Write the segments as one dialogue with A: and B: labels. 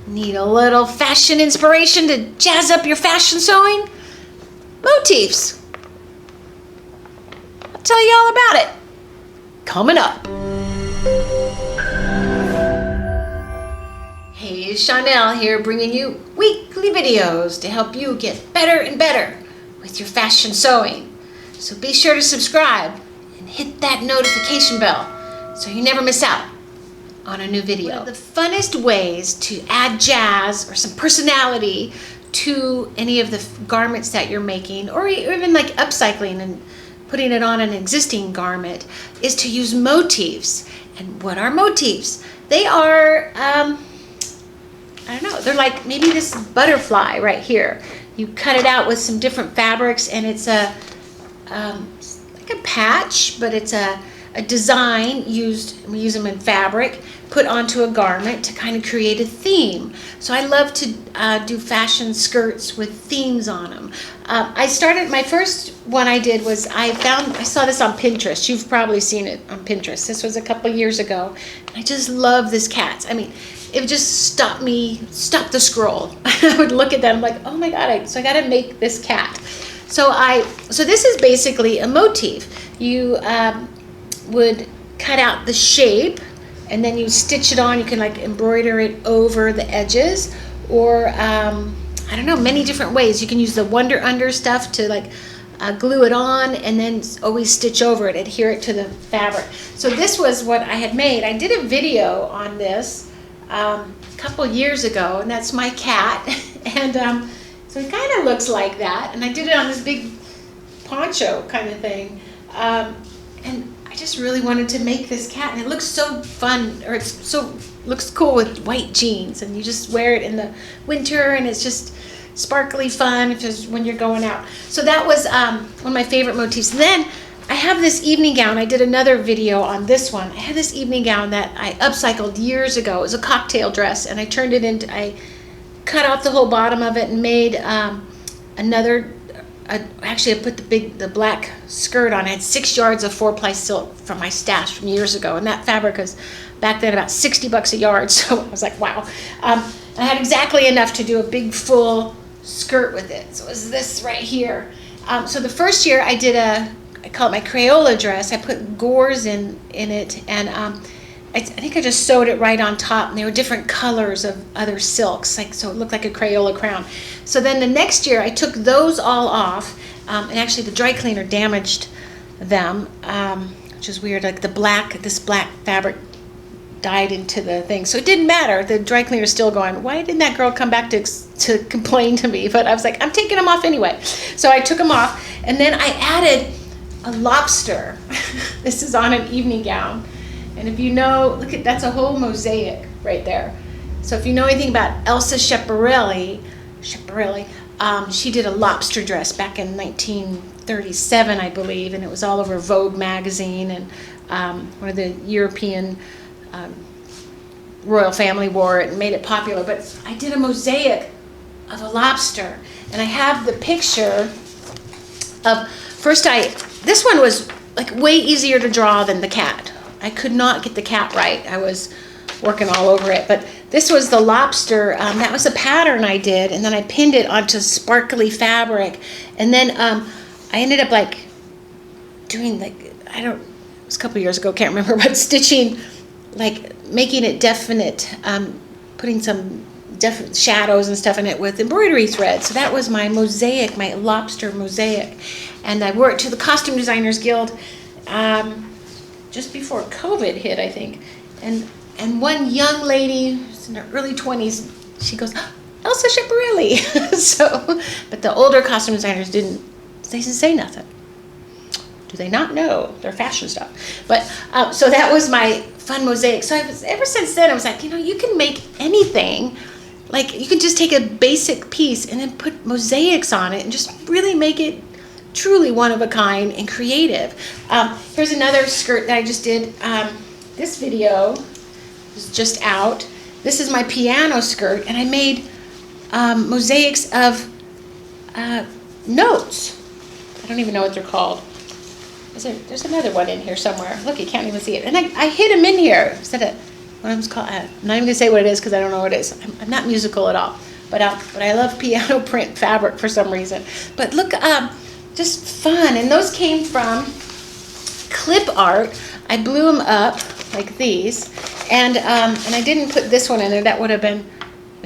A: Need a little fashion inspiration to jazz up your fashion sewing? Motifs. I'll tell you all about it coming up. Hey, it's Chanel here, bringing you weekly videos to help you get better and better with your fashion sewing. So be sure to subscribe and hit that notification bell so you never miss out on a new video. One of the funnest ways to add jazz or some personality to any of the garments that you're making, or even like upcycling and putting it on an existing garment, is to use motifs. And what are motifs? They are, I don't know, they're like maybe this butterfly right here. You cut it out with some different fabrics, and it's a like a patch, but it's a design used. We use them in fabric, put onto a garment to kind of create a theme. So I love to do fashion skirts with themes on them. I started, my first one I did was, I saw this on Pinterest. You've probably seen it on Pinterest. This was a couple years ago. I just love this cat. I mean, it would just stop the scroll. I would look at them like, oh my God, so I gotta make this cat. So this is basically a motif. You would cut out the shape, and then you stitch it on. You can like embroider it over the edges, or I don't know, many different ways. You can use the Wonder Under stuff to like glue it on, and then always stitch over it, adhere it to the fabric. So this was what I had made. I did a video on this a couple years ago, and that's my cat. And so it kind of looks like that. And I did it on this big poncho kind of thing. And I just really wanted to make this cat, and it looks so fun, or looks cool with white jeans, and you just wear it in the winter, and it's just sparkly fun just when you're going out. So that was one of my favorite motifs. And then I have this evening gown. I did another video on this one. I had this evening gown that I upcycled years ago. It was a cocktail dress, and I turned it into, I cut off the whole bottom of it and made another. Actually, I put the black skirt on. I had 6 yards of 4-ply silk from my stash from years ago, and that fabric was back then about $60 a yard. So I was like, wow. I had exactly enough to do a big full skirt with it. So it was this right here. So the first year I did I call it my Crayola dress. I put gauze in it, and I think I just sewed it right on top, and there were different colors of other silks, so it looked like a Crayola crown. So then the next year I took those all off, and actually the dry cleaner damaged them, which is weird. Like this black fabric dyed into the thing, so it didn't matter. The dry cleaner's still going, why didn't that girl come back to complain to me? But I was like, I'm taking them off anyway. So I took them off, and then I added a lobster. This is on an evening gown. And if you know, look at, that's a whole mosaic right there. So if you know anything about Elsa Schiaparelli, she did a lobster dress back in 1937, I believe, and it was all over Vogue magazine, and one of the European royal family wore it and made it popular. But I did a mosaic of a lobster, and I have the picture of, this one was like way easier to draw than the cat. I could not get the cat right. I was working all over it. But this was the lobster. That was a pattern I did, and then I pinned it onto sparkly fabric. And then I ended up like doing like, it was a couple years ago, can't remember, but stitching, like making it definite, putting some definite shadows and stuff in it with embroidery thread. So that was my mosaic, my lobster mosaic. And I wore it to the Costume Designers Guild just before COVID hit, I think. And one young lady in her early 20s, she goes, Elsa Schiaparelli. So, but the older costume designers didn't say nothing. Do they not know their fashion stuff? But so that was my fun mosaic. So ever since then, I was like, you can make anything. Like you can just take a basic piece and then put mosaics on it and just really make it truly one of a kind and creative. Here's another skirt that I just did. This video is just out. This is my piano skirt, and I made mosaics of notes. I don't even know what they're called. There's another one in here somewhere. Look, you can't even see it. And I hid them in here instead of what it's called. I'm not even gonna say what it is because I don't know what it is. I'm not musical at all, but I love piano print fabric for some reason. But look, just fun, and those came from clip art. I blew them up like these, and I didn't put this one in there. That would have been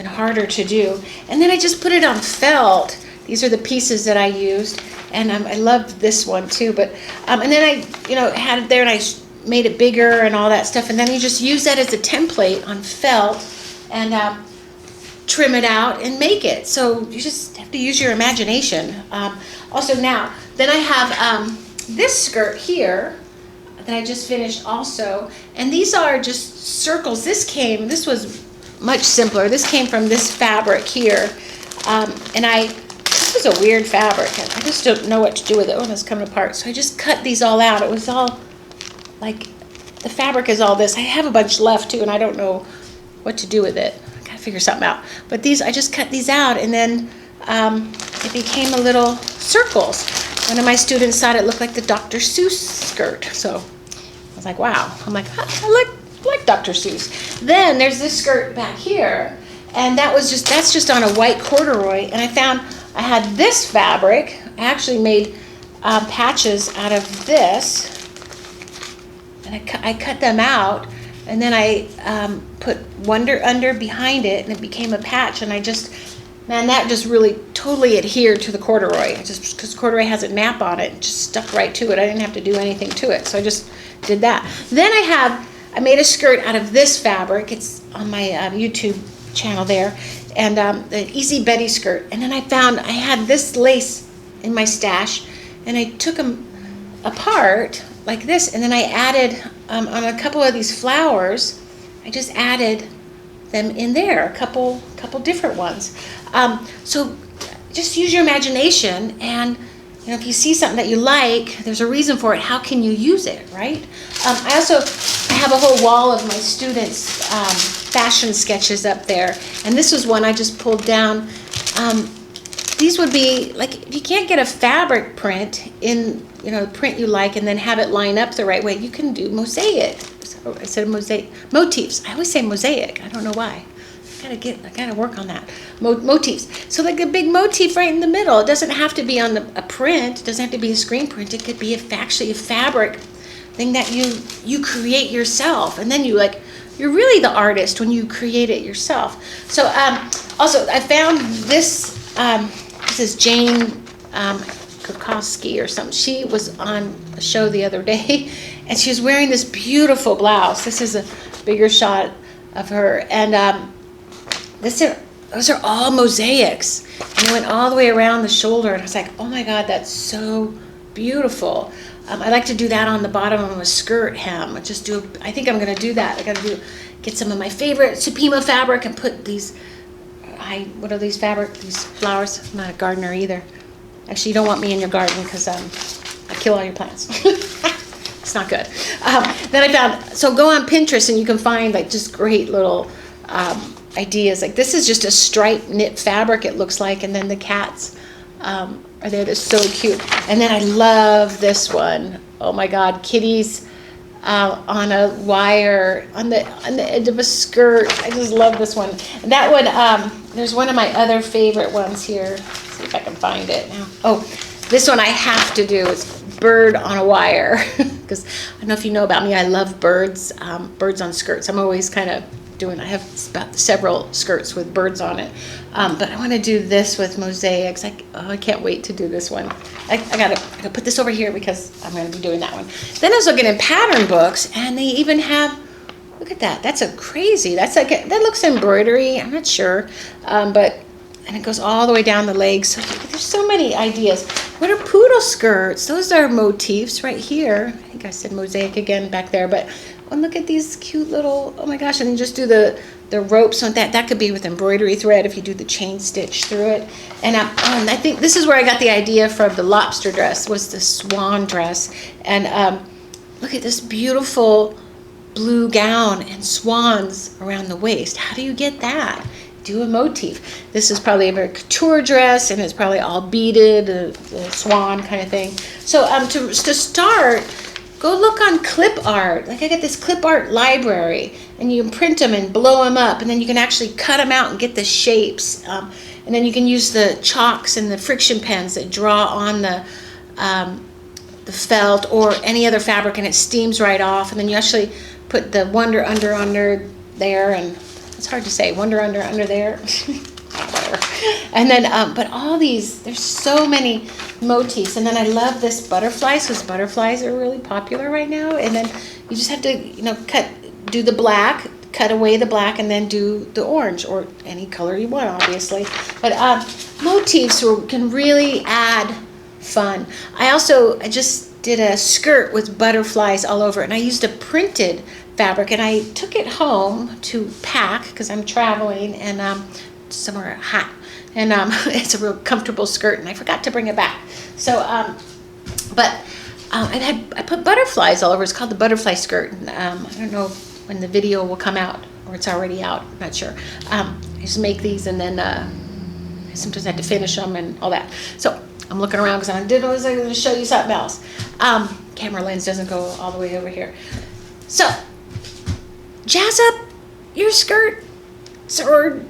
A: harder to do. And then I just put it on felt. These are the pieces that I used, and I loved this one too. But and then I had it there, and I made it bigger and all that stuff. And then you just use that as a template on felt, and trim it out and make it. So you just have to use your imagination. Also now, then I have this skirt here that I just finished also, and these are just circles. This was much simpler. This came from this fabric here, and this was a weird fabric, and I just don't know what to do with it. Oh, it's coming apart. So I just cut these all out. It was all like, the fabric is all this. I have a bunch left too, and I don't know what to do with it. I gotta figure something out. But these, I just cut these out, and then it became a little circles. One of my students thought it looked like the Dr. Seuss skirt. So I was like, wow. I'm like, I like Dr. Seuss. Then there's this skirt back here, and that's just on a white corduroy. And I found I had this fabric. I actually made patches out of this, and I cut them out, and then I put under behind it, and it became a patch. And that just really totally adhered to the corduroy. Just because corduroy has a nap on it, just stuck right to it. I didn't have to do anything to it, so I just did that. Then I made a skirt out of this fabric. It's on my YouTube channel there, and the Easy Betty skirt. And then I found I had this lace in my stash, and I took them apart like this, and then I added on a couple of these flowers. I just added them in there, a couple different ones. So just use your imagination, and if you see something that you like, there's a reason for it. How can you use it, right? I have a whole wall of my students' fashion sketches up there, and this was one I just pulled down. These would be like, if you can't get a fabric print in the print you like, and then have it line up the right way, you can do mosaic. I said mosaic motifs. I always say mosaic. I don't know why. I gotta work on that. Motifs. So like a big motif right in the middle. It doesn't have to be on a print. It doesn't have to be a screen print. It could be actually a fabric thing that you create yourself, and then you're really the artist when you create it yourself. So also I found this. This is Jane Krakowski or something. She was on a show the other day, and she was wearing this beautiful blouse. This is a bigger shot of her, and those are all mosaics, and they went all the way around the shoulder, and I was like, oh my God, that's so beautiful. I like to do that on the bottom of a skirt hem. I think I'm going to do that. I got to get some of my favorite Supima fabric and put these. What are these these flowers? I'm not a gardener either. Actually, you don't want me in your garden because I kill all your plants. It's not good. Then I found, so go on Pinterest and you can find like just great little ideas. Like this is just a striped knit fabric, it looks like, and then the cats are there. They're so cute. And then I love this one. Oh my God, kitties on a wire on the edge of a skirt. I just love this one. And that one, there's one of my other favorite ones here. Let's see if I can find it now. Oh, this one I have to do. It's bird on a wire, because I don't know if you know about me, I love birds on skirts. I'm always kind of I have several skirts with birds on it, but I want to do this with mosaics. I can't wait to do this one. I gotta put this over here because I'm going to be doing that one. Then I was looking in pattern books, and they even have, look at that. That's that looks embroidery. I'm not sure, and it goes all the way down the legs. So there's so many ideas. What are poodle skirts? Those are motifs right here. I think I said mosaic again back there, but look at these cute little, oh my gosh, and then just do the ropes on that. That could be with embroidery thread if you do the chain stitch through it. And I think this is where I got the idea from the lobster dress, was the swan dress. And look at this beautiful blue gown and swans around the waist. How do you get that? Do a motif. This is probably a very couture dress, and it's probably all beaded, a swan kind of thing. So to start, go look on clip art. Like I got this clip art library, and you can print them and blow them up, and then you can actually cut them out and get the shapes. And then you can use the chalks and the friction pens that draw on the felt or any other fabric, and it steams right off. And then you actually put the Wonder under there, and it's hard to say, Wonder under there. Whatever. And then, but all these, there's so many motifs. And then I love this butterflies, because butterflies are really popular right now. And then you just have to, you know, do the black, cut away the black, and then do the orange, or any color you want, obviously. But motifs can really add fun. I just did a skirt with butterflies all over it, and I used a printed fabric, and I took it home to pack because I'm traveling and somewhere hot, and it's a real comfortable skirt, and I forgot to bring it back. So I put butterflies all over. It's called the butterfly skirt, and I don't know when the video will come out, or it's already out, I'm not sure. I just make these, and then sometimes I have to finish them and all that. So I'm looking around because I was going to show you something else. Camera lens doesn't go all the way over here. So jazz up your skirt or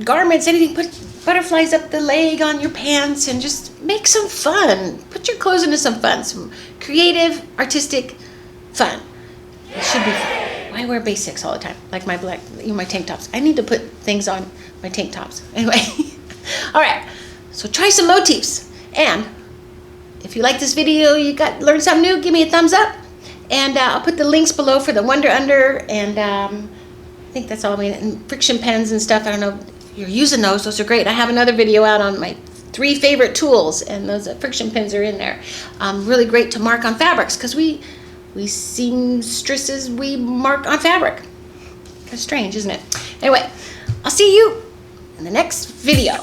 A: garments, anything. Put butterflies up the leg on your pants and just make some fun. Put your clothes into some fun, some creative, artistic fun. It should be fun. I wear basics all the time, like my my tank tops. I need to put things on my tank tops. Anyway, all right. So try some motifs, and if you like this video, you learned something new, give me a thumbs up, and I'll put the links below for the Wonder Under, and I think that's all. And friction pens and stuff. I don't know if you're using those. Those are great. I have another video out on my 3 favorite tools, and those friction pens are in there. Really great to mark on fabrics, because we seamstresses, we mark on fabric. Kind of strange, isn't it? Anyway, I'll see you in the next video.